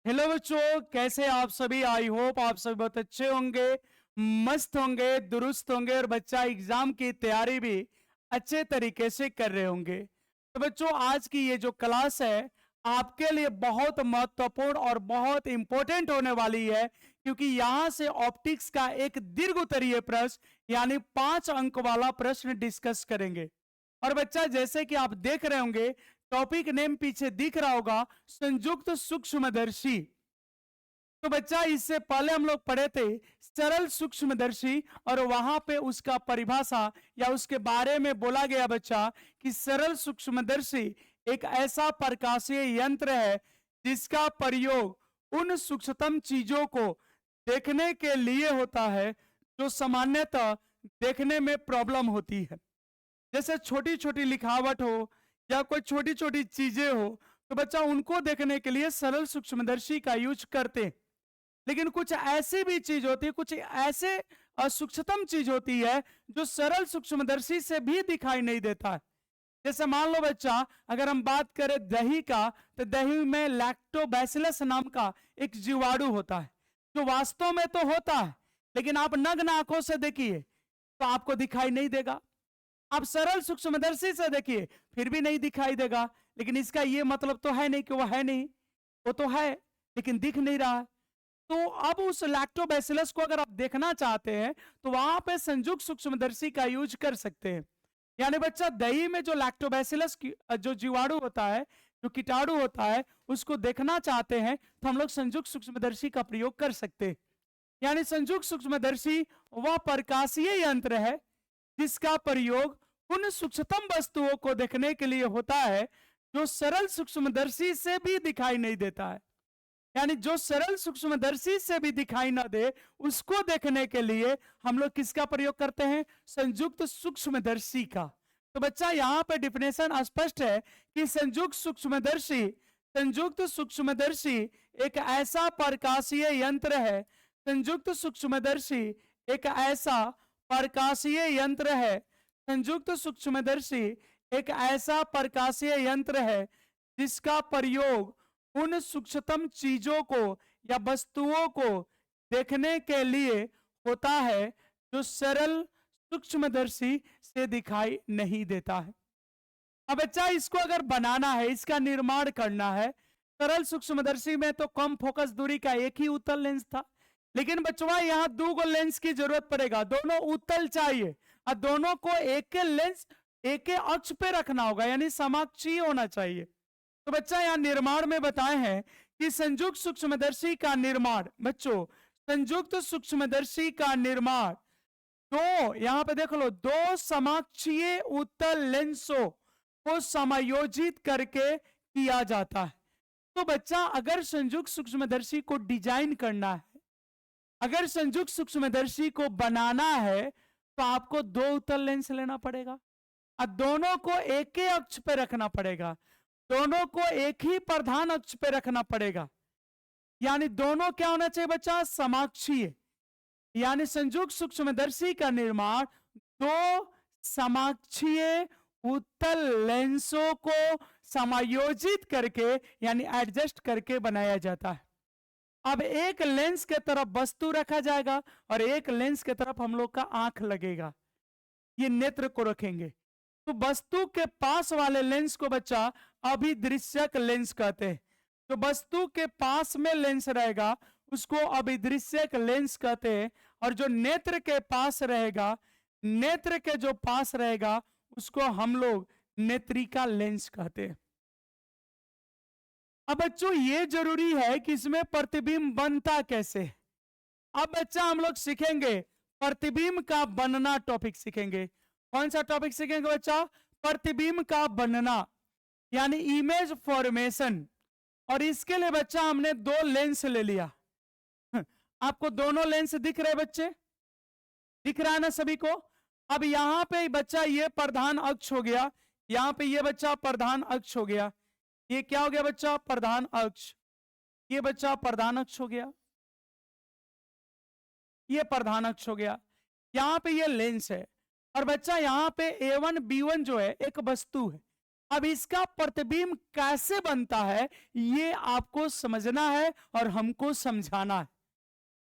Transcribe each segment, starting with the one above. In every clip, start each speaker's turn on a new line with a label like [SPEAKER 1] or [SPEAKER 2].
[SPEAKER 1] Hello बच्चों, कैसे आप सभी। आई होप आप सभी बहुत अच्छे होंगे, मस्त होंगे, दुरुस्त होंगे और बच्चा एग्जाम की तैयारी भी अच्छे तरीके से कर रहे होंगे। तो बच्चों, आज की ये जो क्लास है आपके लिए बहुत महत्वपूर्ण और बहुत इंपॉर्टेंट होने वाली है, क्योंकि यहां से ऑप्टिक्स का एक दीर्घ उत्तरीय प्रश्न यानी 5 अंक वाला प्रश्न डिस्कस करेंगे। और बच्चा, जैसे कि आप देख रहे होंगे, टॉपिक नेम पीछे दिख रहा होगा, संयुक्त सूक्ष्मदर्शी। तो बच्चा, इससे पहले हम लोग पढ़े थे सरल सूक्ष्मदर्शी, और वहां पे उसका परिभाषा या उसके बारे में बोला गया बच्चा कि सरल सूक्ष्मदर्शी एक ऐसा प्रकाशीय यंत्र है जिसका प्रयोग उन सूक्ष्मतम चीजों को देखने के लिए होता है जो सामान्यतः देखने में प्रॉब्लम होती है। जैसे छोटी छोटी लिखावट हो या कोई छोटी छोटी चीजें हो, तो बच्चा उनको देखने के लिए सरल सूक्ष्मदर्शी का यूज करते हैं। लेकिन कुछ ऐसी भी चीज होती है, कुछ ऐसे सूक्ष्मतम चीज होती है जो सरल सूक्ष्मदर्शी से भी दिखाई नहीं देता है। जैसे मान लो बच्चा, अगर हम बात करें दही का, तो दही में लैक्टोबैसिलस नाम का एक जीवाणु होता है जो वास्तव में तो होता है, लेकिन आप नग्न आंखों से देखिए तो आपको दिखाई नहीं देगा। आप सरल सूक्ष्मदर्शी से देखिए फिर भी नहीं दिखाई देगा, लेकिन इसका यह मतलब तो है नहीं कि वो है नहीं, वो तो है लेकिन दिख नहीं रहा है। तो अब उस लैक्टोबैसिलस को अगर आप देखना चाहते हैं तो वहां पे संयुक्त सूक्ष्मदर्शी का यूज कर सकते हैं। यानी बच्चा, दही में जो लैक्टोबैसिलस जो जीवाणु होता है, जो कीटाणु होता है, उसको देखना चाहते हैं तो हम लोग संयुक्त सूक्ष्मदर्शी का प्रयोग कर सकते हैं। यानी संयुक्त सूक्ष्मदर्शी वह प्रकाशीय यंत्र है जिसका प्रयोग उन सूक्ष्मतम वस्तुओं को देखने के लिए होता है जो सरल सूक्ष्मदर्शी से भी दिखाई नहीं देता है। यानी जो सरल सूक्ष्मदर्शी से भी दिखाई ना दे, उसको देखने के लिए हम लोग किसका प्रयोग करते हैं? संयुक्त सूक्ष्मदर्शी का। तो बच्चा, यहां पे डिफिनेशन स्पष्ट है कि संयुक्त सूक्ष्मदर्शी एक ऐसा प्रकाशीय यंत्र है। संयुक्त सूक्ष्मदर्शी एक ऐसा प्रकाशीय यंत्र है। संयुक्त सूक्ष्मदर्शी एक ऐसा प्रकाशीय यंत्र है जिसका प्रयोग उन सूक्ष्मतम चीजों को या वस्तुओं को देखने के लिए होता है जो सरल सूक्ष्मदर्शी से दिखाई नहीं देता है। अब बच्चा, इसको अगर बनाना है, इसका निर्माण करना है, सरल सूक्ष्मदर्शी में तो कम फोकस दूरी का एक ही उत्तल लेंस था, लेकिन बच्चवा यहाँ 2 लेंस की जरूरत पड़ेगा। दोनों उत्तल चाहिए और दोनों को एक लेंस एक अक्ष पे रखना होगा, यानी समाक्षीय होना चाहिए। तो बच्चा, यहाँ निर्माण में बताए हैं कि संयुक्त सूक्ष्मदर्शी का निर्माण, बच्चों संयुक्त सूक्ष्मदर्शी का निर्माण दो, यहां पे देख लो, 2 समाक्षीय उत्तल लेंसों को समायोजित करके किया जाता है। तो बच्चा, अगर संयुक्त सूक्ष्मदर्शी को डिजाइन करना है, अगर संयुक्त सूक्ष्मदर्शी को बनाना है, तो आपको 2 उत्तल लेंस लेना पड़ेगा और दोनों को एक ही अक्ष पे रखना पड़ेगा। दोनों को एक ही प्रधान अक्ष पे रखना पड़ेगा। यानी दोनों क्या होना चाहिए बच्चा? समाक्षीय। यानी संयुक्त सूक्ष्मदर्शी का निर्माण 2 समाक्षीय उत्तल लेंसों को समायोजित करके यानी एडजस्ट करके बनाया जाता है। अब एक लेंस के तरफ वस्तु रखा जाएगा और एक लेंस के तरफ हम लोग का आंख लगेगा, ये नेत्र को रखेंगे। तो वस्तु के पास वाले लेंस को बच्चा अभिदृश्यक लेंस कहते हैं। जो वस्तु के पास में लेंस रहेगा उसको अभिदृश्यक लेंस कहते हैं, और जो नेत्र के पास रहेगा, नेत्र के जो पास रहेगा, उसको हम लोग नेत्रिका लेंस कहते हैं। अब बच्चों, ये जरूरी है कि इसमें प्रतिबिंब बनता कैसे है। अब बच्चा, हम लोग सीखेंगे प्रतिबिंब का बनना, टॉपिक सीखेंगे। कौन सा टॉपिक सीखेंगे बच्चा? प्रतिबिंब का बनना, यानी इमेज फॉर्मेशन। और इसके लिए बच्चा हमने 2 लेंस ले लिया। आपको दोनों लेंस दिख रहे बच्चे? दिख रहा है ना सभी को? अब यहां पे बच्चा ये प्रधान अक्ष हो गया, यहां पे ये बच्चा प्रधान अक्ष हो गया। ये क्या हो गया बच्चा? प्रधान अक्ष। ये बच्चा प्रधान अक्ष हो गया, ये प्रधान अक्ष हो गया। यहां पे ये लेंस है। और बच्चा, यहां पे A1 B1 जो है एक वस्तु है, अब इसका प्रतिबिंब कैसे बनता है ये आपको समझना है और हमको समझाना है।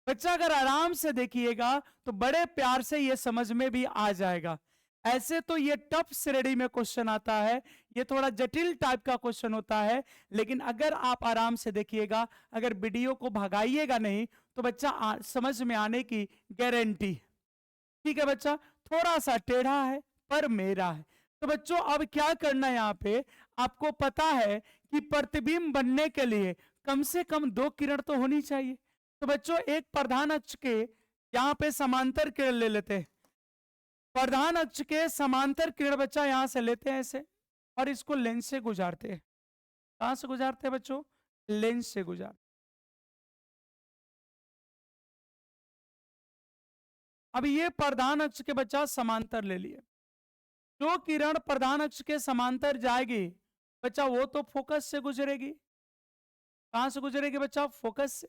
[SPEAKER 1] बच्चा अगर आराम से देखिएगा तो बड़े प्यार से ये समझ में भी आ जाएगा। ऐसे तो ये टफ श्रेणी में क्वेश्चन आता है, ये थोड़ा जटिल टाइप का क्वेश्चन होता है, लेकिन अगर आप आराम से देखिएगा, अगर वीडियो को भगाइएगा नहीं तो बच्चा समझ में आने की गारंटी। ठीक है बच्चा, थोड़ा सा टेढ़ा है पर मेरा है। तो बच्चों अब क्या करना है, यहाँ पे आपको पता है कि प्रतिबिंब बनने के लिए कम से कम 2 किरण तो होनी चाहिए। तो बच्चों एक प्रधान अक्ष के यहाँ पे समांतर किरण ले लेते हैं। प्रधान अक्ष के समांतर किरण बच्चा यहां से लेते हैं ऐसे, और इसको लेंस से गुजारते हैं। कहां से गुजारते हैं बच्चों? लेंस से गुजार। अब ये प्रधान अक्ष के बच्चा समांतर ले लिए। जो किरण प्रधान अक्ष के समांतर जाएगी बच्चा वो तो फोकस से गुजरेगी। कहां से गुजरेगी बच्चा? फोकस से।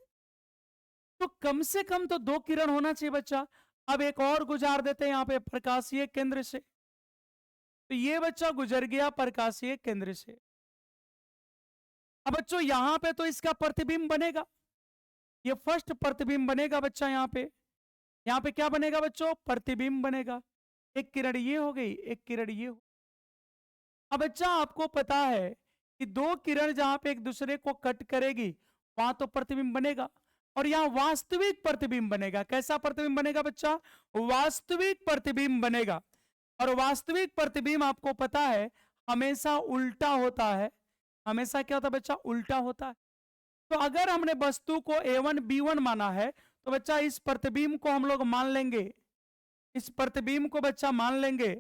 [SPEAKER 1] तो कम से कम तो 2 किरण होना चाहिए बच्चा। अब एक और गुजार देते हैं यहाँ पे प्रकाशीय केंद्र से। तो ये बच्चा गुजर गया प्रकाशीय केंद्र से। अब बच्चों यहां पे तो इसका प्रतिबिंब बनेगा, ये फर्स्ट प्रतिबिंब बनेगा बच्चा। यहाँ पे क्या बनेगा बच्चों? प्रतिबिंब बनेगा। एक किरण ये हो गई, एक किरण ये हो। अब बच्चा आपको पता है कि 2 किरण जहां पे एक दूसरे को कट करेगी वहां तो प्रतिबिंब बनेगा, और यहां वास्तविक प्रतिबिंब बनेगा। कैसा प्रतिबिंब बनेगा बच्चा? वास्तविक प्रतिबिंब बनेगा। और वास्तविक प्रतिबिंब आपको पता है हमेशा उल्टा होता है। हमेशा क्या होता है बच्चा? उल्टा होता है। तो अगर हमने वस्तु को A1 B1 माना है तो बच्चा इस प्रतिबिंब को हम लोग मान लेंगे, इस प्रतिबिंब को बच्चा मान लेंगे,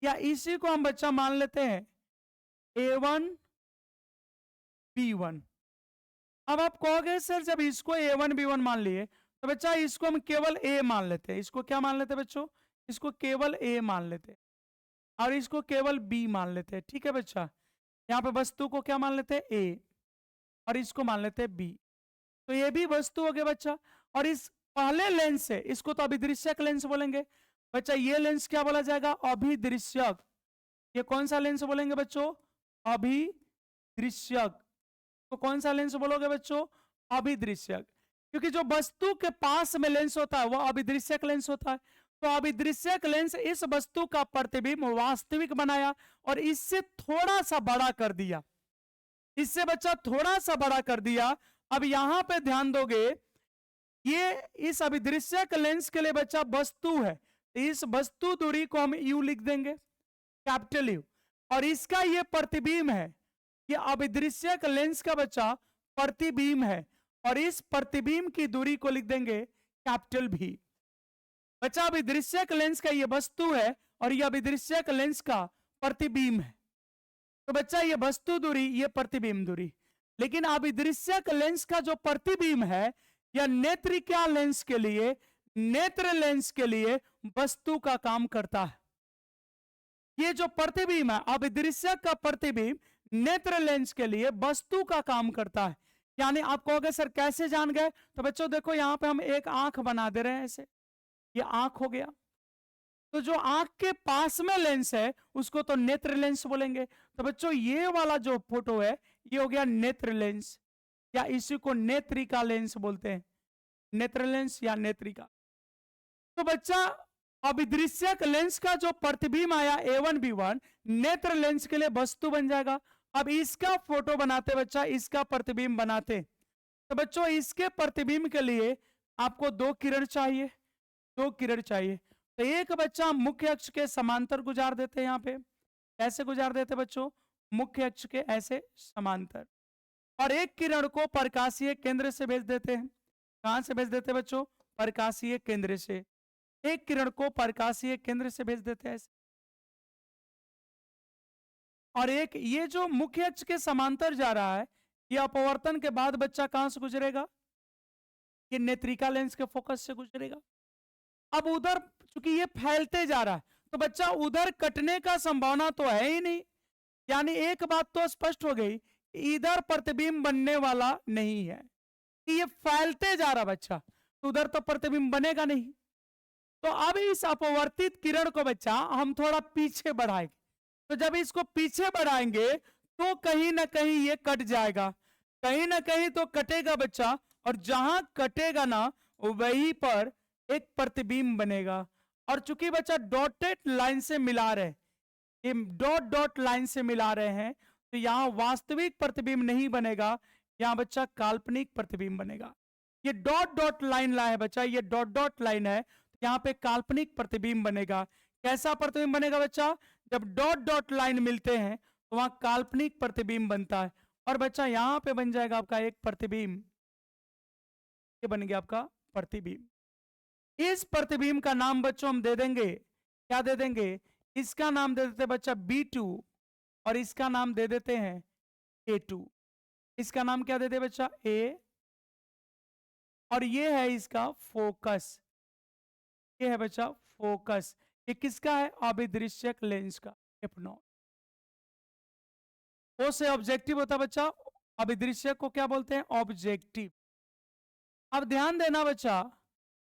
[SPEAKER 1] या इसी को हम बच्चा मान लेते हैं A1 B1। अब आप कहोगे सर जब इसको A1 B1 मान लिए तो बच्चा इसको हम केवल A मान लेते हैं। इसको क्या मान लेते हैं बच्चों? इसको केवल A मान लेते हैं, और इसको केवल B मान लेते हैं। ठीक है बच्चा, यहाँ पे वस्तु को क्या मान लेते हैं? A, और इसको मान लेते हैं B। तो ये भी वस्तु हो गया बच्चा। और इस पहले लेंस से, इसको तो अभिदृश्यक लेंस बोलेंगे बच्चा। ये लेंस क्या बोला जाएगा? अभिदृश्यक। ये कौन सा लेंस बोलेंगे बच्चों? अभिदृश्यक। तो कौन सा लेंस बोलोगे बच्चों? अभिदृश्यक। क्योंकि जो वस्तु के पास में लेंस होता है वो अभिदृश्यक लेंस होता है। तो अभिदृश्यक लेंस इस वस्तु का प्रतिबिंब वास्तविक बनाया और इससे थोड़ा सा बड़ा कर दिया। इससे बच्चा थोड़ा सा बड़ा कर दिया। अब यहां पे ध्यान दोगे, ये इस अभिदृश्यक लेंस के लिए बच्चा वस्तु है, इस वस्तु दूरी को हम यू लिख देंगे, कैपिटल यू। और इसका ये प्रतिबिंब है, ये अभिदृश्यक लेंस का बच्चा प्रतिबिंब है, और इस प्रतिबिंब की दूरी को लिख देंगे कैपिटल भी। बच्चा अभिदृश्यक लेंस का ये वस्तु है और ये अभिदृश्यक लेंस का प्रतिबिंब है। तो बच्चा ये वस्तु दूरी, ये प्रतिबिंब दूरी। लेकिन अभिदृश्यक लेंस का जो प्रतिबिंब है या नेत्रिका लेंस के लिए, नेत्र लेंस के लिए वस्तु का काम करता है। ये जो प्रतिबिंब है अभिदृश्यक का प्रतिबिंब नेत्र लेंस के लिए वस्तु का काम करता है। यानी आप कहोगे सर कैसे जान गए? तो बच्चों देखो यहां पे हम एक आंख बना दे रहे हैं ऐसे, ये आंख हो गया। तो जो आंख के पास में लेंस है उसको तो नेत्र लेंस बोलेंगे। तो बच्चों ये वाला जो फोटो है ये हो गया नेत्र लेंस, या इसी को नेत्रिका लेंस बोलते हैं, नेत्र लेंस या नेत्रिका। तो बच्चा अभिदृश्यक लेंस का जो प्रतिबिंब आया A1 B1 नेत्र लेंस के लिए वस्तु बन जाएगा। अब इसका फोटो बनाते बच्चा, इसका प्रतिबिंब बनाते। तो बच्चों इसके प्रतिबिंब के लिए आपको 2 किरण चाहिए, 2 किरण चाहिए। तो एक बच्चा मुख्य अक्ष के समांतर गुजार देते हैं। यहाँ पे कैसे गुजार देते बच्चों? मुख्य अक्ष के ऐसे समांतर। और एक किरण को प्रकाशीय केंद्र से भेज देते हैं। कहां से भेज देते बच्चों? प्रकाशीय केंद्र से। एक किरण को प्रकाशीय केंद्र से भेज देते हैं ऐसे। और एक ये जो मुख्य अक्ष के समांतर जा रहा है ये अपवर्तन के बाद बच्चा कहां से गुजरेगा? ये नेत्रिका लेंस के फोकस से गुजरेगा। अब उधर चूंकि ये फैलते जा रहा है तो बच्चा उधर कटने का संभावना तो है ही नहीं। यानी एक बात तो स्पष्ट हो गई, इधर प्रतिबिंब बनने वाला नहीं है कि ये फैलते जा रहा बच्चा, तो उधर तो प्रतिबिंब बनेगा नहीं। तो अब इस अपवर्तित किरण को बच्चा हम थोड़ा पीछे बढ़ाएंगे। तो जब इसको पीछे बढ़ाएंगे तो कहीं ना कहीं ये कट जाएगा, कहीं ना कहीं तो कटेगा बच्चा, और जहां कटेगा ना वहीं पर एक प्रतिबिंब बनेगा। और चूंकि बच्चा डॉटेड लाइन से मिला रहे, ये डॉट डॉट लाइन से मिला रहे हैं, तो यहां वास्तविक प्रतिबिंब नहीं बनेगा, यहां बच्चा काल्पनिक प्रतिबिंब बनेगा। ये डॉट डॉट लाइन ला है बच्चा, ये डॉट डॉट लाइन है, तो यहां पे काल्पनिक प्रतिबिंब बनेगा। कैसा प्रतिबिंब बनेगा बच्चा? जब डॉट डॉट लाइन मिलते हैं तो वहां काल्पनिक प्रतिबिंब बनता है। और बच्चा यहां पे बन जाएगा आपका एक प्रतिबिंब, ये बन गया आपका प्रतिबिंब। इस प्रतिबिंब का नाम बच्चों हम दे देंगे, क्या दे देंगे? इसका नाम दे देते हैं बच्चा B2, और इसका नाम दे देते हैं A2। इसका नाम क्या देते हैं बच्चा? A, और ये है इसका फोकस, ये है बच्चा फोकस। ये किसका है? अभिदृश्यक लेंस का, F0। ओ से ऑब्जेक्टिव होता है बच्चा, अभिदृश्यक को क्या बोलते हैं? ऑब्जेक्टिव। अब ध्यान देना बच्चा,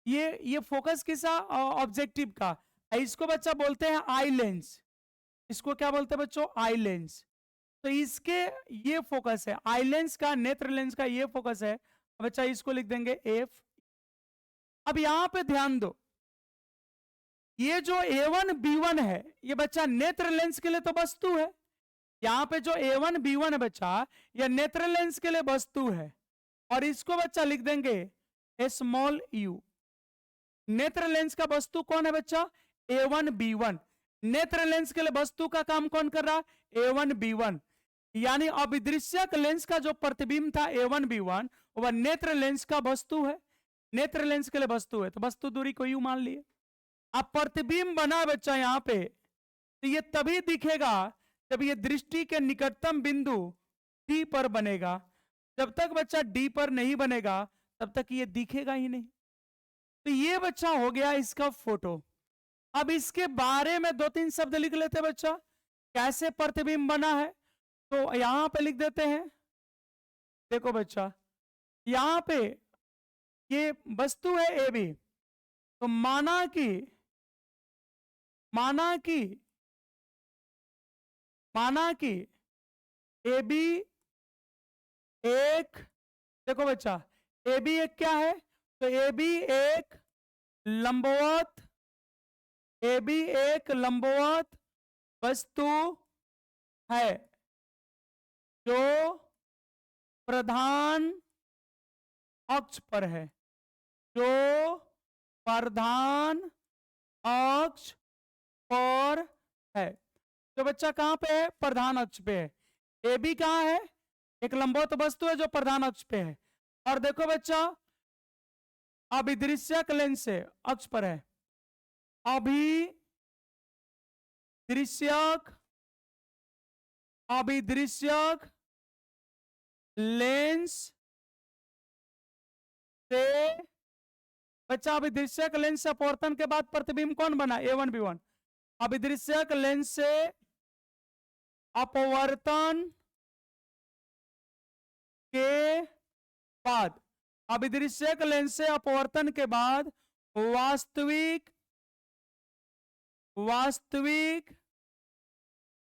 [SPEAKER 1] ये फोकस किसा? ऑब्जेक्टिव का। इसको बच्चा बोलते हैं आई लेंस, इसको क्या बोलते हैं बच्चों? Eye lens. तो इसके ये फोकस है, आई लेंस का, नेत्र लेंस का ये फोकस है बच्चा, इसको लिख देंगे F। अब यहां पे ध्यान दो, ये जो A1 B1 है ये बच्चा नेत्र लेंस के लिए तो वस्तु है। यहां पे जो A1 B1 है बच्चा, ये नेत्र लेंस के लिए वस्तु है, और इसको बच्चा लिख देंगे स्मॉल u। नेत्र लेंस का वस्तु कौन है बच्चा? A1 B1। नेत्र लेंस के लिए वस्तु का काम कौन कर रहा? A1 B1। यानी अभिदृश्यक लेंस का जो प्रतिबिंब था A1 B1, वह नेत्र लेंस का वस्तु है, नेत्र लेंस के लिए वस्तु है, तो वस्तु दूरी को u मान लिए। अब प्रतिबिंब बना बच्चा यहां पे, तो ये तभी दिखेगा जब ये दृष्टि के निकटतम बिंदु D पर बनेगा। जब तक बच्चा D पर नहीं बनेगा तब तक ये दिखेगा ही नहीं। तो ये बच्चा हो गया इसका फोटो। अब इसके बारे में दो तीन शब्द लिख लेते बच्चा, कैसे प्रतिबिंब बना है। तो यहां पे लिख देते हैं, देखो बच्चा यहां पे ये वस्तु है AB, तो माना कि AB एक, देखो बच्चा AB एक क्या है? तो AB एक लंबवत, AB एक लंबवत वस्तु है जो प्रधान अक्ष पर है, जो प्रधान अक्ष पर है। तो बच्चा कहां पे है? प्रधान अक्ष पे है। AB कहां है? एक लंबवत वस्तु है जो प्रधान अक्ष पे है। और देखो बच्चा अभिदृश्यक लेंस से अक्ष पर है, अभिदृश्यक लेंस से बच्चा, अभिदृश्यक लेंस से अपवर्तन के बाद प्रतिबिंब कौन बना? A1 B1। अभिदृश्यक लेंस से अपवर्तन के बाद, अभिदृश्यक लेंस से अपवर्तन के बाद वास्तविक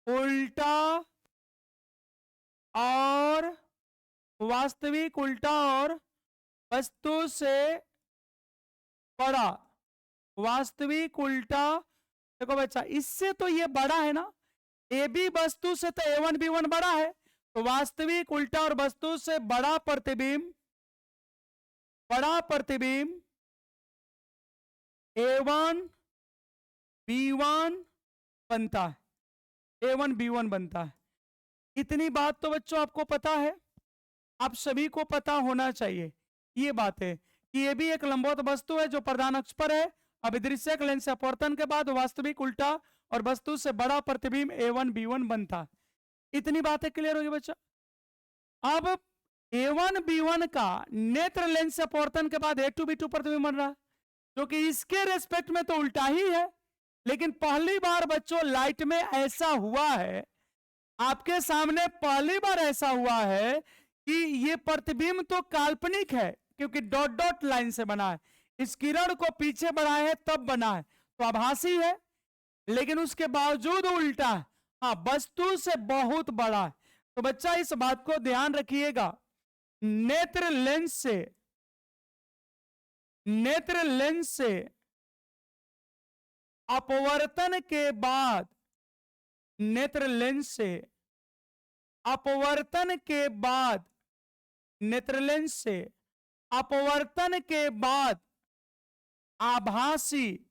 [SPEAKER 1] उल्टा और वस्तु से बड़ा, वास्तविक उल्टा। देखो बच्चा इससे तो ये बड़ा है ना, AB वस्तु से तो A1 B1 बड़ा है, तो वास्तविक उल्टा और वस्तु से बड़ा प्रतिबिंब A1 B1 बनता है, A1 B1 बनता है। इतनी बात तो बच्चों आपको पता है, आप सभी को पता होना चाहिए ये बात है कि ये भी एक लंबवत वस्तु है जो प्रधान अक्ष पर है। अभिदृश्यक लेंस से अपवर्तन के बाद वास्तविक उल्टा और वस्तु से बड़ा प्रतिबिंब A1 B1 बनता। इतनी बातें क्लियर होगी बच्चा। अब A1 B1 का नेत्र लेंस से अपवर्तन के बाद A2 B2 प्रतिबिंब बन रहा है, जो कि इसके रेस्पेक्ट में तो उल्टा ही है, लेकिन पहली बार बच्चों लाइट में ऐसा हुआ है, आपके सामने पहली बार ऐसा हुआ है कि ये प्रतिबिंब तो काल्पनिक है क्योंकि डॉट डॉट लाइन से बना है, इस किरण को पीछे बढ़ाए हैं तब बना है, तो आभासी है, लेकिन उसके बावजूद उल्टा है। हाँ, वस्तु से बहुत बड़ा है। तो बच्चा इस बात को ध्यान रखिएगा, नेत्र लेंस से अपवर्तन के बाद, नेत्र लेंस से अपवर्तन के बाद, नेत्र लेंस से अपवर्तन के बाद आभासी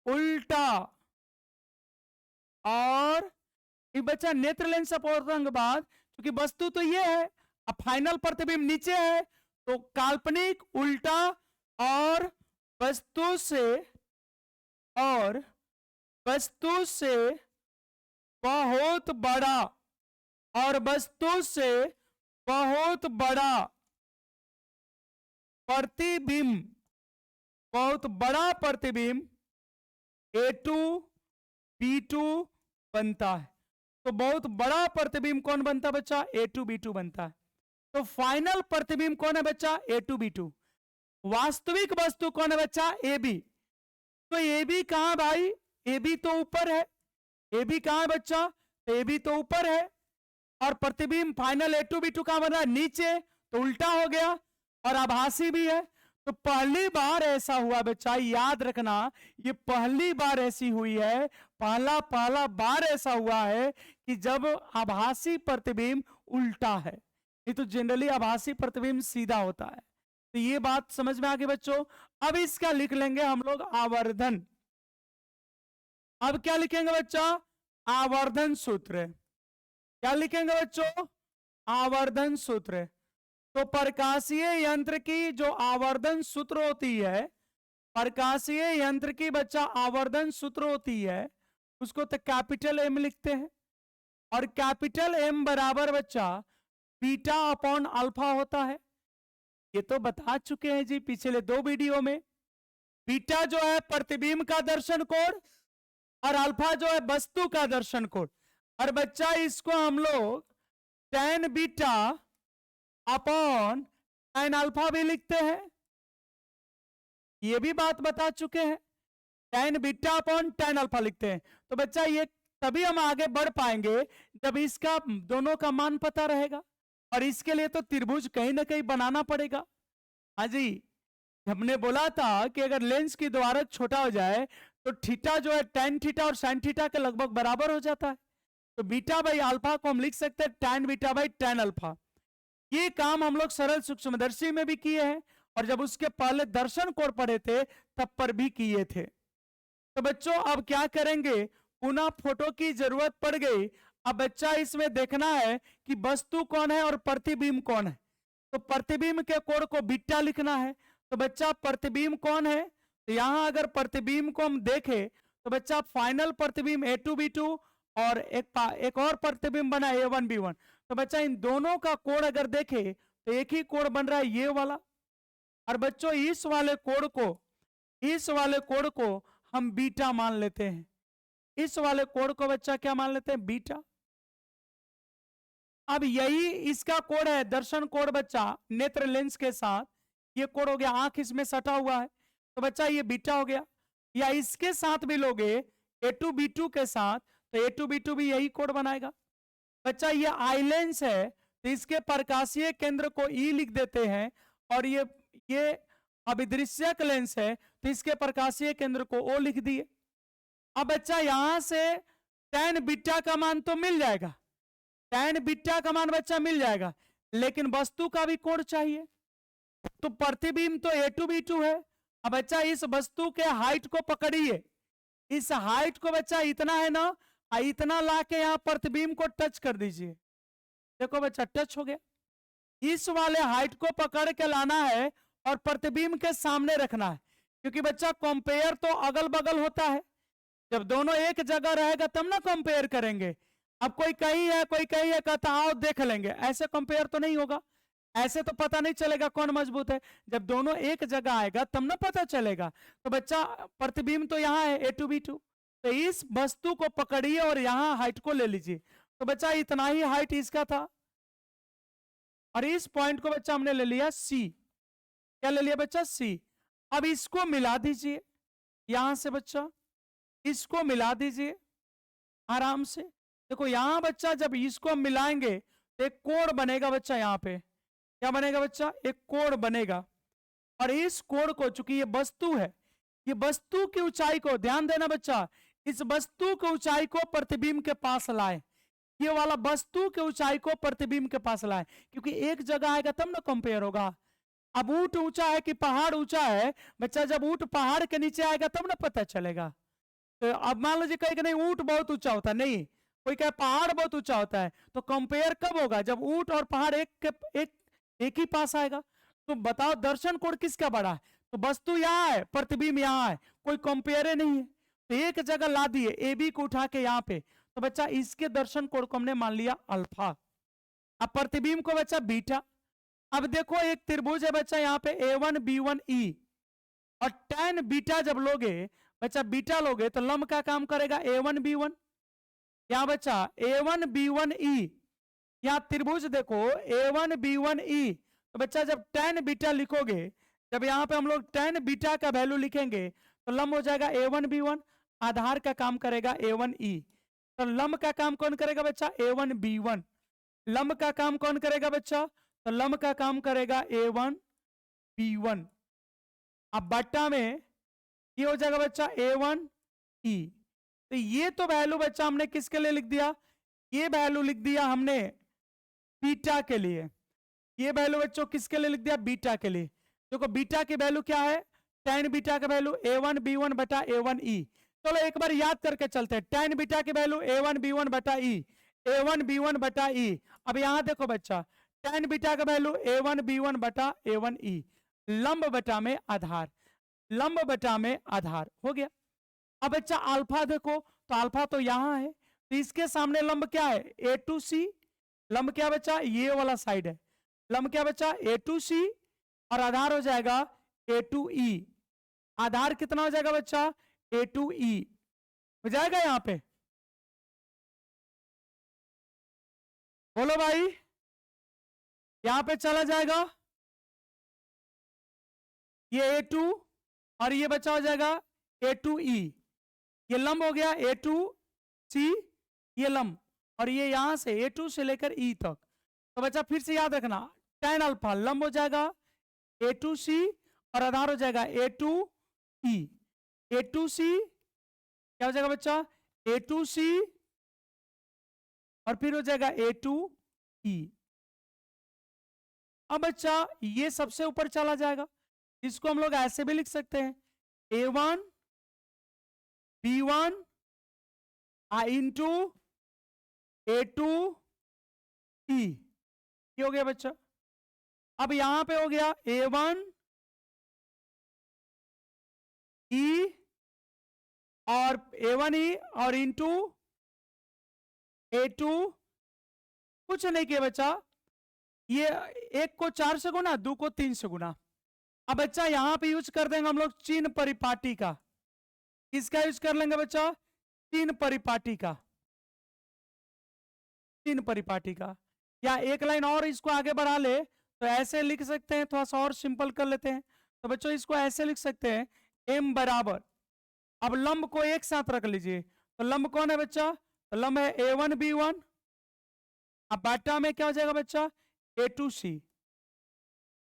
[SPEAKER 1] उल्टा, और ये बच्चा नेत्र लेंस अपवर्तन के बाद, क्योंकि वस्तु तो ये है, अब फाइनल प्रतिबिंब नीचे है, तो काल्पनिक उल्टा और वस्तु से बहुत बड़ा, और वस्तु से बहुत बड़ा प्रतिबिंब, बहुत बड़ा प्रतिबिंब A2 B2 बनता है। तो बहुत बड़ा प्रतिबिंब कौन बनता है बच्चा? A2 B2 बनता है। तो फाइनल प्रतिबिंब कौन है बच्चा? A2 B2। वास्तविक वस्तु कौन है बच्चा? AB। तो AB कहां भाई? AB तो ऊपर है। AB कहां है बच्चा? तो AB तो ऊपर है, और प्रतिबिंब फाइनल A2 B2 कहां बन रहा है? नीचे, तो उल्टा हो गया, और आभासी भी है। तो पहली बार ऐसा हुआ बच्चा, याद रखना, ये पहली बार ऐसी हुई है, पहला बार ऐसा हुआ है कि जब आभासी प्रतिबिंब उल्टा है। ये तो जनरली आभासी प्रतिबिंब सीधा होता है। तो ये बात समझ में आ गई बच्चों। अब इसका लिख लेंगे हम लोग आवर्धन। अब क्या लिखेंगे बच्चा? आवर्धन सूत्र। क्या लिखेंगे बच्चों? आवर्धन सूत्र। तो प्रकाशीय यंत्र की जो आवर्धन सूत्र होती है, प्रकाशीय यंत्र की बच्चा आवर्धन सूत्र होती है, उसको तो कैपिटल एम लिखते हैं, और कैपिटल एम बराबर बच्चा बीटा अपॉन अल्फा होता है। ये तो बता चुके हैं जी पिछले 2 वीडियो में। बीटा जो है प्रतिबिंब का दर्शन कोण, और अल्फा जो है वस्तु का दर्शन कोण। और बच्चा इसको हम लोग tan beta upon tan alpha भी लिखते हैं, ये भी बात बता चुके हैं। tan beta upon tan alpha लिखते हैं। तो बच्चा ये तभी हम आगे बढ़ पाएंगे जब इसका दोनों का मान पता रहेगा, और इसके लिए तो त्रिभुज कहीं ना कहीं बनाना पड़ेगा। हाँ जी, हमने बोला था कि अगर लेंस की द्वारक छोटा हो जाए तो थीटा जो है tan थीटा और sin थीटा के लगभग बराबर हो जाता है। तो बीटा बाई अल्फा को हम लिख सकते हैं tan beta by tan alpha. ये काम हम लोग सरल सूक्ष्मदर्शी में भी किए हैं, और जब उसके पहले दर्शन कोण पढ़े थे तब पर भी किए थे। तो बच्चों अब क्या करेंगे, पुनः फोटो की जरूरत पड़ गई। अब बच्चा इसमें देखना है कि वस्तु कौन है और प्रतिबिंब कौन है। तो प्रतिबिंब के कोण को बीटा लिखना है। तो बच्चा प्रतिबिंब कौन है? तो यहां अगर प्रतिबिंब को हम देखें तो बच्चा फाइनल प्रतिबिंब A2 B2, और एक और प्रतिबिंब बना A1 B1। तो बच्चा इन दोनों का कोण अगर देखे तो एक ही कोण बन रहा है, ये वाला। और बच्चों इस वाले कोण को हम बीटा मान लेते हैं। इस वाले कोण को बच्चा क्या मान लेते हैं? बीटा। अब यही इसका कोण है, दर्शन कोण बच्चा नेत्र लेंस के साथ, ये कोण हो गया, आंख इसमें सटा हुआ है, तो बच्चा ये बीटा हो गया। या इसके साथ भी लोगे A2 B2 के साथ, तो A2 B2 भी यही कोण बनाएगा। बच्चा ये आई लेंस है, तो इसके प्रकाशीय केंद्र को E लिख देते हैं, और ये अभिदृश्यक लेंस है, तो इसके प्रकाशीय केंद्र को O लिख दिए। अब बच्चा यहां से tan बीटा का मान तो मिल जाएगा, tan बीटा का मान बच्चा मिल जाएगा, लेकिन वस्तु का भी कोण चाहिए। तो प्रतिबिंब तो A2 B2 है। अब बच्चा इस वस्तु के हाइट को पकड़िए, इस हाइट को बच्चा इतना है ना, इतना लाके यहां प्रतिबिंब को टच कर दीजिए। देखो बच्चा टच हो गया। इस वाले हाइट को पकड़ के लाना है और प्रतिबिंब के सामने रखना है, क्योंकि बच्चा कंपेयर तो अगल बगल होता है। जब दोनों एक जगह रहेगा तब ना कंपेयर करेंगे। अब कोई कहीं है कोई कहीं है, कहता आओ देख लेंगे, ऐसे कंपेयर तो नहीं होगा। ऐसे तो पता नहीं चलेगा कौन मजबूत है। जब दोनों एक जगह आएगा तब ना पता चलेगा। तो बच्चा प्रतिबिंब तो यहाँ है A2 B2, तो इस वस्तु को पकड़िए और यहाँ हाइट को ले लीजिए। तो बच्चा इतना ही हाइट इसका था, और इस पॉइंट को बच्चा हमने ले लिया सी। क्या ले लिया बच्चा? सी। अब इसको मिला दीजिए यहां से बच्चा, इसको मिला दीजिए आराम से। देखो यहां बच्चा जब इसको हम मिलाएंगे तो एक कोण बनेगा बच्चा। यहाँ पे क्या बनेगा बच्चा? एक कोण बनेगा। और इस कोण को, चूंकि ये वस्तु है, ये वस्तु की ऊंचाई को, ध्यान देना बच्चा, इस वस्तु की ऊंचाई को प्रतिबिंब के पास लाए। ये वाला वस्तु की ऊंचाई को प्रतिबिंब के पास लाए, क्योंकि एक जगह आएगा तब ना कंपेयर होगा। अब ऊंट ऊंचा है कि पहाड़ ऊंचा है बच्चा? जब ऊंट पहाड़ के नीचे आएगा तब ना पता चलेगा। तो अब मान लीजिए कहे कि नहीं ऊंट बहुत ऊंचा होता है, नहीं, कोई कहे पहाड़ बहुत ऊंचा होता है, तो कंपेयर कब होगा? जब ऊंट और पहाड़ एक ही पास आएगा। तो बताओ दर्शन कोण किसका बड़ा है? तो वस्तु यहाँ है, प्रतिबिंब यहाँ है, कोई कंपेयर नहीं है, तो एक जगह ला दिए ए बी को उठा के यहाँ पे। तो बच्चा इसके दर्शन कोण को हमने मान लिया अल्फा। अब प्रतिबिंब को बच्चा बीटा। अब देखो एक त्रिभुज है बच्चा यहाँ पे A1 B1 E, और tan बीटा जब लोगे बच्चा, बीटा लोगे तो लंब का काम करेगा A1 B1। क्या बच्चा? A1 B1 E। यहाँ त्रिभुज देखो A1 B1 E, तो बच्चा जब tan बीटा लिखोगे, जब यहाँ पे हम लोग tan बीटा का वैल्यू लिखेंगे तो लंब हो जाएगा A1 B1, आधार का काम करेगा A1 E। तो लंब का काम कौन करेगा बच्चा? A1 B1। लंब का काम कौन करेगा बच्चा? तो लंब का काम करेगा A1 B1। अब बट्टा में ये हो जाएगा बच्चा A1 E। तो ये तो वैल्यू बच्चा हमने किसके लिए लिख दिया? ये वैल्यू लिख दिया हमने बीटा के लिए। ये वैल्यू बच्चों किसके लिए लिख दिया? बीटा के लिए। देखो बीटा की वैल्यू क्या है? tan बीटा का वैल्यू A1 B1 बटा A1 E। चलो एक बार याद करके चलते हैं। tan बीटा की वैल्यू A1 B1 बटा E, A1 B1 बटा E। अब यहां देखो बच्चा, tan बीटा का वैल्यू A1 B1 बटा A1 E, लंब बटा में आधार, लंब बटा में आधार हो गया। अब बच्चा अल्फा देखो, तो अल्फा तो यहां है, तो इसके सामने लंब क्या है? A2C। लंब क्या बच्चा? ये वाला साइड है। लंब क्या बच्चा? A2C, और आधार हो जाएगा A2E। आधार कितना हो जाएगा बच्चा? A2E हो जाएगा। यहां पे बोलो भाई, यहां पे चला जाएगा ये A2, और ये बच्चा हो जाएगा A2E। ये लंब हो गया A2C, ये लंब, और ये यहां से A2 से लेकर E तक। तो बच्चा फिर से याद रखना, tan अल्फा लंब हो जाएगा A2C, और आधार हो जाएगा A2E। A2C क्या हो जाएगा बच्चा? A2C, और फिर हो जाएगा A2E। अब बच्चा ये सबसे ऊपर चला जाएगा, इसको हम लोग ऐसे भी लिख सकते हैं A1 B1 इंटू A2E। ये हो गया बच्चा। अब यहां पे हो गया A1 E, और A1 E, और इंटू A2, कुछ नहीं किया बच्चा, ये एक को 4 से गुना, 2 को 3 से गुना। अब बच्चा यहां पे यूज कर देंगे हम लोग चिन्ह परिपाटी का। किसका यूज कर लेंगे बच्चा? चिन्ह परिपाटी का, चिन्ह परिपाटी का। या एक लाइन और इसको आगे बढ़ा ले तो ऐसे लिख सकते हैं, थोड़ा सा और सिंपल कर लेते हैं। तो बच्चों इसको ऐसे लिख सकते हैं m बराबर, अब लंब को एक साथ रख लीजिए, तो लंब कौन है बच्चा? तो लंब है A1 B1। अब बाटा में क्या हो जाएगा बच्चा? A2C।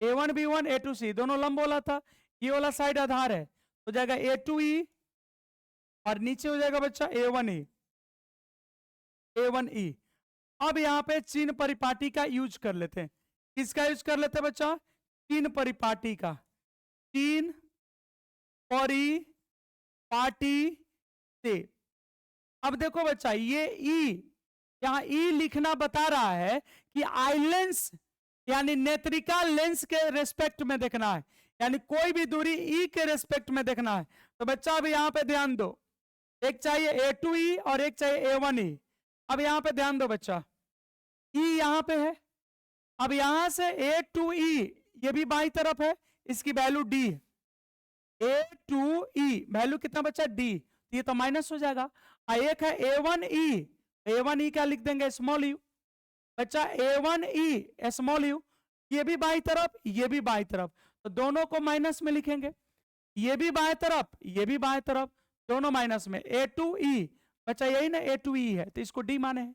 [SPEAKER 1] A1 B1 A2C दोनों लंब बोला था, ये वाला साइड आधार है, हो जाएगा A2E, और नीचे हो जाएगा बच्चा A1E, A1E। अब यहां पे चिन्ह परिपाटी का यूज कर लेते हैं। किसका यूज कर लेते हैं बच्चा? चिन्ह परिपाटी का। चिन्ह परिपाटी से। अब देखो बच्चा ये E, यहां E लिखना बता रहा है कि आई लेंस यानी नेत्रिका लेंस के रेस्पेक्ट में देखना है, यानी कोई भी दूरी E के रेस्पेक्ट में देखना है। तो बच्चा अब यहां पे ध्यान दो, एक चाहिए A2E और एक चाहिए A1E। अब यहां पे ध्यान दो बच्चा, E यहां पे है, अब यहां से A2E ये भी बाई तरफ है, इसकी वैल्यू D है। A2E वैल्यू कितना बच्चा? D, ये तो माइनस हो जाएगा। एक है A1E, A1E क्या लिख देंगे? Small you. बच्चा A1E स्मॉल यू, ये भी बाई तरफ, ये भी बाई तरफ, तो दोनों को माइनस में लिखेंगे। ये भी बाएं तरफ, ये भी बाएं तरफ, दोनों माइनस में। ए टू ई बच्चा यही ना, ए टू ई है, तो इसको डी माने हैं।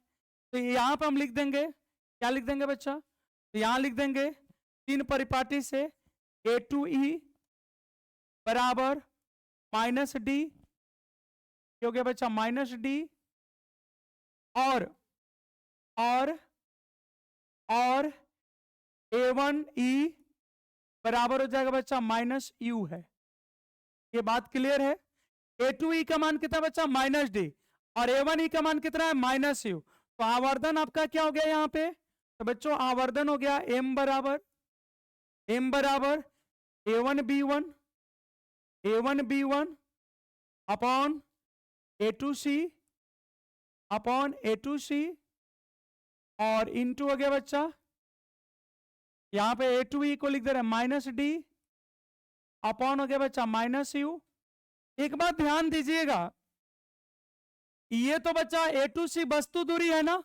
[SPEAKER 1] तो यहां पर हम लिख देंगे, क्या लिख देंगे बच्चा, तो यहां लिख देंगे तीन परिपाटी से ए टू ई बराबर माइनस डी, हो गया बच्चा माइनस डी, और और ए वन ई बराबर हो जाएगा बच्चा माइनस यू है। ये बात क्लियर है। ए टू ई का मान कितना बच्चा माइनस डी, और ए वन ई का मान कितना है माइनस यू। तो आवर्धन आपका क्या हो गया यहाँ पे, तो बच्चों आवर्धन हो गया एम बराबर ए वन अपॉन ए टू सी और इनटू हो गया बच्चा, यहाँ पे ए टू ई को लिख दे रहे हैं माइनस डी अपॉन हो गया बच्चा माइनस यू। एक बात ध्यान दीजिएगा, ये तो बच्चा ए टू सी वस्तु दूरी है ना,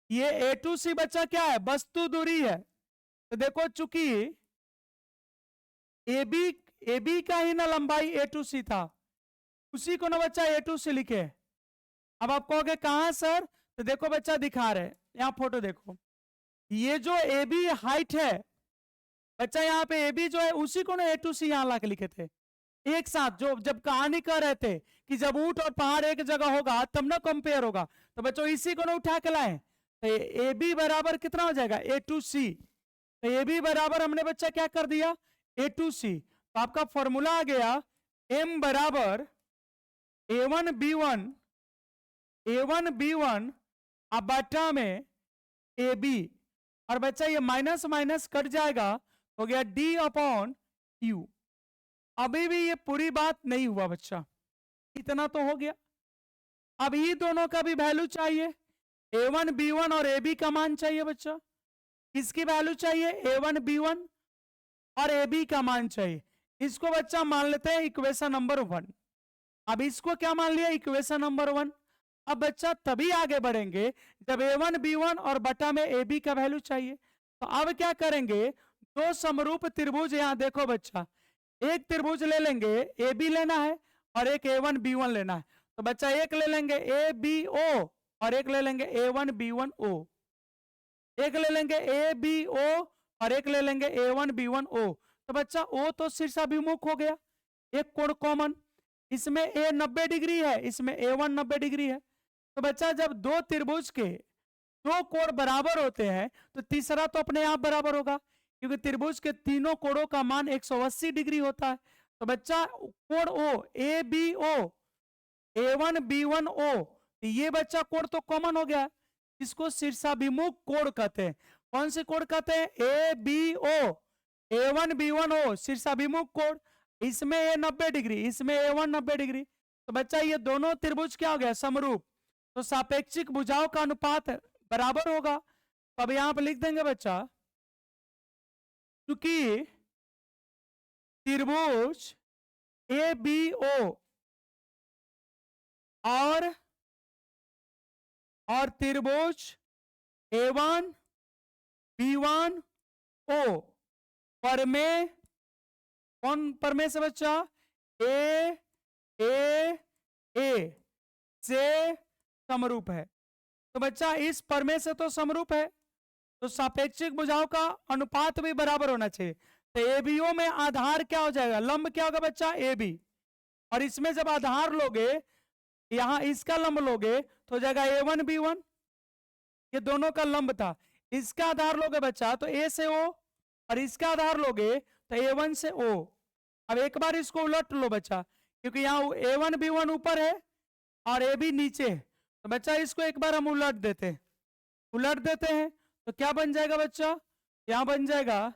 [SPEAKER 1] ये ए टू सी बच्चा क्या है वस्तु दूरी है। तो देखो चूंकि ए बी का ही ना लंबाई ए टू सी था, उसी को ना बच्चा ए टू सी लिखे। अब आप कहोगे कहां सर, तो देखो बच्चा दिखा रहे, यहां फोटो देखो, ये जो ए बी हाइट है बच्चा, यहाँ पे ए बी जो है उसी को ना ए टू सी यहां ला के लिखे थे एक साथ। जो जब कहानी कर रहे थे कि जब ऊंट और पहाड़ एक जगह होगा तब ना कंपेयर होगा, तो बच्चों इसी को ना उठा के लाए। तो ए बी बराबर कितना हो जाएगा ए टू सी, तो ए बी बराबर हमने बच्चा क्या कर दिया ए टू सी। तो आपका फॉर्मूला आ गया एम बराबर ए वन बी वन अब बटा में ए बी, और बच्चा ये माइनस माइनस कट जाएगा, हो गया डी अपॉन यू। अभी भी ये पूरी बात नहीं हुआ बच्चा, इतना तो हो गया। अब ये दोनों का भी वैल्यू चाहिए, ए वन बी वन और ए बी का मान चाहिए बच्चा। इसकी वैल्यू चाहिए ए वन बी वन और ए बी का मान चाहिए। इसको बच्चा मान लेते हैं इक्वेशन नंबर 1। अब इसको क्या मान लिया इक्वेशन नंबर 1। अब बच्चा तभी आगे बढ़ेंगे जब ए वन बी वन और बटा में ए बी का वैल्यू चाहिए। तो अब क्या करेंगे, दो समरूप त्रिभुज, यहां देखो बच्चा, एक त्रिभुज ले लेंगे ए बी लेना है और एक ए वन बी वन लेना है। तो बच्चा एक ले लेंगे ए बी ओ और एक ले लेंगे ए वन बी वन ओ, एक ले लेंगे ए बी ओ और एक ले लेंगे ए वन बी वन ओ। तो बच्चा ओ तो शीर्षाभिमुख हो गया, एक कोण कॉमन, इसमें ए 90 डिग्री है, इसमें ए वन 90 डिग्री है। तो बच्चा जब दो त्रिभुज के दो कोण बराबर होते हैं तो तीसरा तो अपने आप बराबर होगा, क्योंकि त्रिभुज के तीनों कोणों का मान 180 डिग्री होता है। तो बच्चा कोण O A B O A one B one O, ये बच्चा कोण तो कॉमन हो गया, इसको शीर्षाभिमुख कोण कहते हैं। कौन से कोण कहते हैं, A B O A one B one O शीर्षाभिमुख कोण। इसमें ए 90 डिग्री, इसमें ए वन 90 डिग्री। तो बच्चा ये दोनों त्रिभुज क्या हो गया समरूप, तो सापेक्षिक भुजाओं का अनुपात बराबर होगा। तो अब यहां पर लिख देंगे बच्चा, क्योंकि त्रिभुज ए बी ओ और त्रिभुज ए वन बी वन ओ पर में, कौन पर में से बच्चा, ए से समरूप है। तो बच्चा इस पर में से तो समरूप है, तो सापेक्षिक भुजाओं का अनुपात भी बराबर होना चाहिए। तो ए बी ओ में आधार क्या हो जाएगा, लंब क्या होगा बच्चा ए बी, और इसमें जब आधार लोगे यहां इसका लंब लोगे तो हो जाएगा ए वन बी वन, ये दोनों का लंब था। इसका आधार लोगे बच्चा तो ए से ओ, और इसका आधार लोगे तो ए वन से ओ। अब एक बार इसको उलट लो बच्चा, क्योंकि यहाँ ए वन बी वन ऊपर है और ए बी नीचे है। तो बच्चा इसको एक बार हम उलट देते हैं, तो क्या बन जाएगा बच्चा, यहां बन जाएगा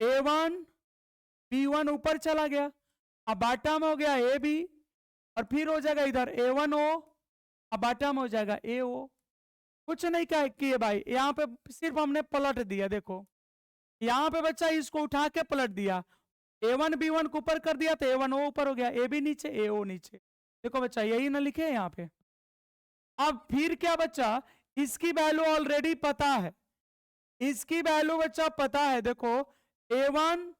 [SPEAKER 1] ए वन बी वन ऊपर चला गया, अब बाटा में हो गया ए बी, और फिर हो जाएगा इधर ए वन ओ, अब बाटा में हो जाएगा ए ओ। कुछ नहीं क्या किए भाई, यहाँ पे सिर्फ हमने पलट दिया। देखो यहाँ पे बच्चा इसको उठा के पलट दिया, ए वन बी वन को ऊपर कर दिया तो ए वन ओ ऊपर हो गया, ए बी नीचे ए ओ नीचे। देखो बच्चा यही ना लिखे यहाँ पे। अब फिर क्या बच्चा, इसकी वैल्यू ऑलरेडी पता है, इसकी वैल्यू बच्चा पता है, देखो A1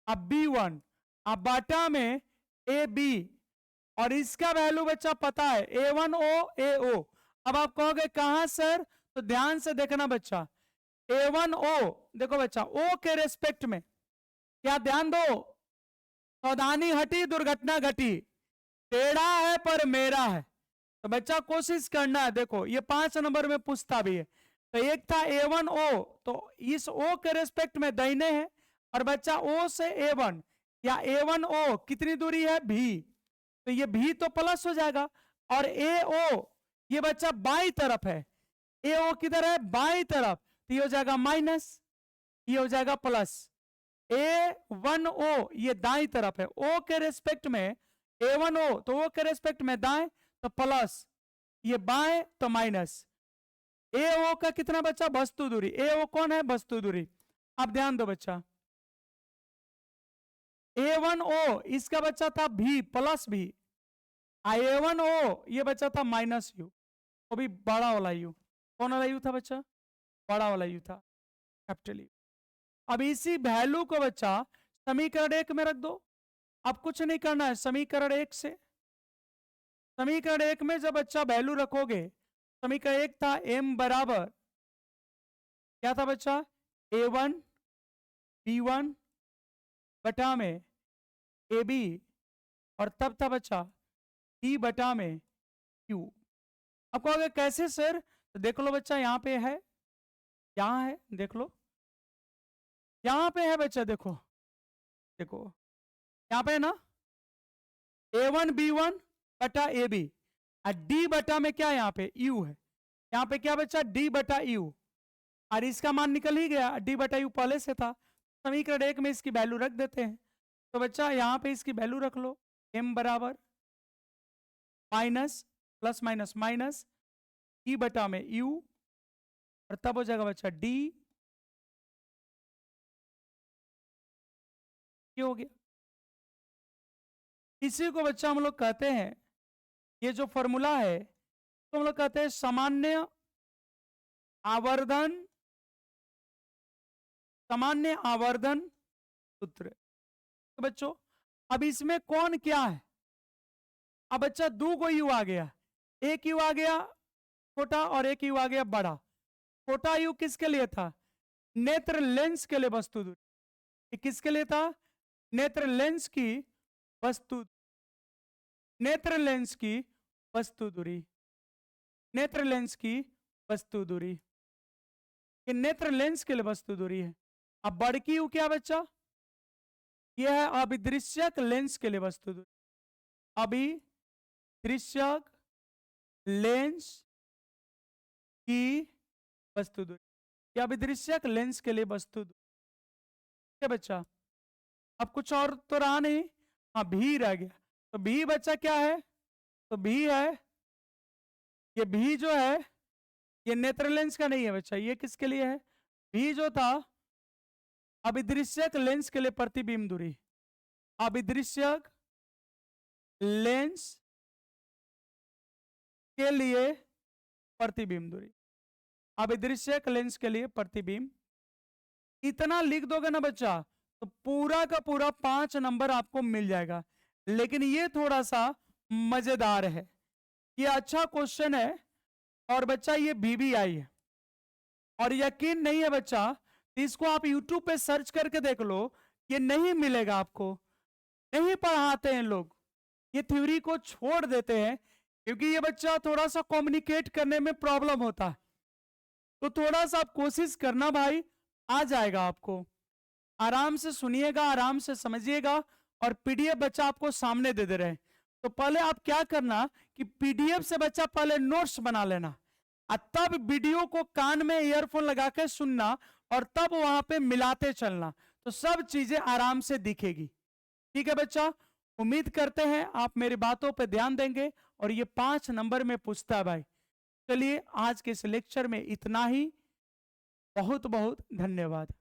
[SPEAKER 1] अब B1 अब बाटा में AB, और इसका वैल्यू बच्चा पता है A1O AO। अब आप कहोगे कहां सर, तो ध्यान से देखना बच्चा, A1O देखो बच्चा O के रेस्पेक्ट में, क्या ध्यान दो, सावधानी हटी दुर्घटना घटी, टेढ़ा है पर मेरा है। तो बच्चा कोशिश करना है, देखो ये 5 नंबर में पूछता भी है। तो एक था A1O, तो इस O के रेस्पेक्ट में दाहिने है, और बच्चा O से A1 या A1O कितनी दूरी है B, तो ये B तो प्लस हो जाएगा, और AO ये बच्चा बाई तरफ है, AO किधर है बाई तरफ, तो ये हो जाएगा माइनस, ये हो जाएगा प्लस। A1O ये दाई तरफ है, O के रेस्पेक्ट में A1O, तो O के रेस्पेक्ट में दाएं तो प्लस, ये बाएं तो माइनस। AO का कितना बच्चा वस्तु दूरी, AO कौन है वस्तु दूरी। अब ध्यान दो बच्चा, A1O इसका बच्चा था भी प्लस भी, A1O ये बच्चा था माइनस यू, वो भी बड़ा वाला यू। कौन वाला यू था बच्चा, बड़ा वाला यू था, कैपिटल यू। अब इसी वैल्यू को बच्चा समीकरण 1 में रख दो। अब कुछ नहीं करना है, समीकरण 1 से, समीकरण 1 में जब बच्चा वैल्यू रखोगे, समीकरण 1 था m बराबर क्या था बच्चा, A1 B1 बटा में AB, और तब था बच्चा D बटा में Q। अब कहोगे कैसे सर, तो देख लो बच्चा, यहां पे है, यहां है, देख लो यहां पे है बच्चा, देखो देखो यहां पे है ना, A1 B1 बटा AB, और D बटा में क्या यहाँ पे U है, यहाँ पे क्या बच्चा D बटा U, और इसका मान निकल ही गया, D बटा U पहले से था। समीकरण 1 में इसकी वैल्यू रख देते हैं, तो बच्चा यहाँ पे इसकी वैल्यू रख लो, m बराबर minus plus minus minus D बटा में U, और तब हो जाएगा बच्चा D, ये हो गया। इसी को बच्चा हम लोग कहते हैं, ये जो फॉर्मूला है तो हम लोग कहते हैं सामान्य आवर्धन, सामान्य आवर्धन सूत्र। तो बच्चों अब इसमें कौन क्या है, अब बच्चा दो को यू आ गया, एक यू आ गया छोटा और एक यू आ गया बड़ा। छोटा यू किसके लिए था, नेत्र लेंस के लिए वस्तु दूरी, किसके लिए था, नेत्र लेंस की वस्तु, नेत्र लेंस की वस्तु दूरी, नेत्र लेंस की वस्तु दूरी, ये नेत्र लेंस के लिए वस्तु दूरी है। अब बड़की यू क्या बच्चा, यह है अभिदृश्यक लेंस के लिए वस्तु दूरी, अभिदृश्यक लेंस की वस्तु दूरी, या अभिदृश्यक लेंस के लिए वस्तु दूरी। क्या बच्चा, अब कुछ और तो रहा नहीं, हाँ भी रह गया, तो भी बच्चा क्या है, तो भी है, ये भी जो है ये नेत्र लेंस का नहीं है बच्चा, ये किसके लिए है, भी जो था अभिदृश्यक लेंस के लिए प्रतिबिंब दूरी, अभिदृश्यक लेंस के लिए प्रतिबिंब दूरी, अभिदृश्यक लेंस के लिए प्रतिबिंब। इतना लिख दोगे ना बच्चा तो पूरा का पूरा 5 नंबर आपको मिल जाएगा। लेकिन ये थोड़ा सा मजेदार है, ये अच्छा क्वेश्चन है, और बच्चा ये VBI है, और यकीन नहीं है बच्चा इसको आप YouTube पे सर्च करके देख लो, ये नहीं मिलेगा आपको, नहीं पढ़ाते हैं लोग, ये थ्योरी को छोड़ देते हैं, क्योंकि ये बच्चा थोड़ा सा कम्युनिकेट करने में प्रॉब्लम होता है। तो थोड़ा सा आप कोशिश करना भाई, आ जाएगा आपको, आराम से सुनिएगा, आराम से समझिएगा, और PDF बच्चा आपको सामने दे रहे हैं। तो पहले आप क्या करना कि PDF से बच्चा पहले नोट्स बना लेना, और तब वीडियो को कान में ईयरफोन लगा के सुनना, और तब वहां पे मिलाते चलना, तो सब चीजें आराम से दिखेगी। ठीक है बच्चा, उम्मीद करते हैं आप मेरी बातों पे ध्यान देंगे, और ये 5 नंबर में पूछता है भाई। चलिए आज के इस लेक्चर में इतना ही, बहुत बहुत धन्यवाद।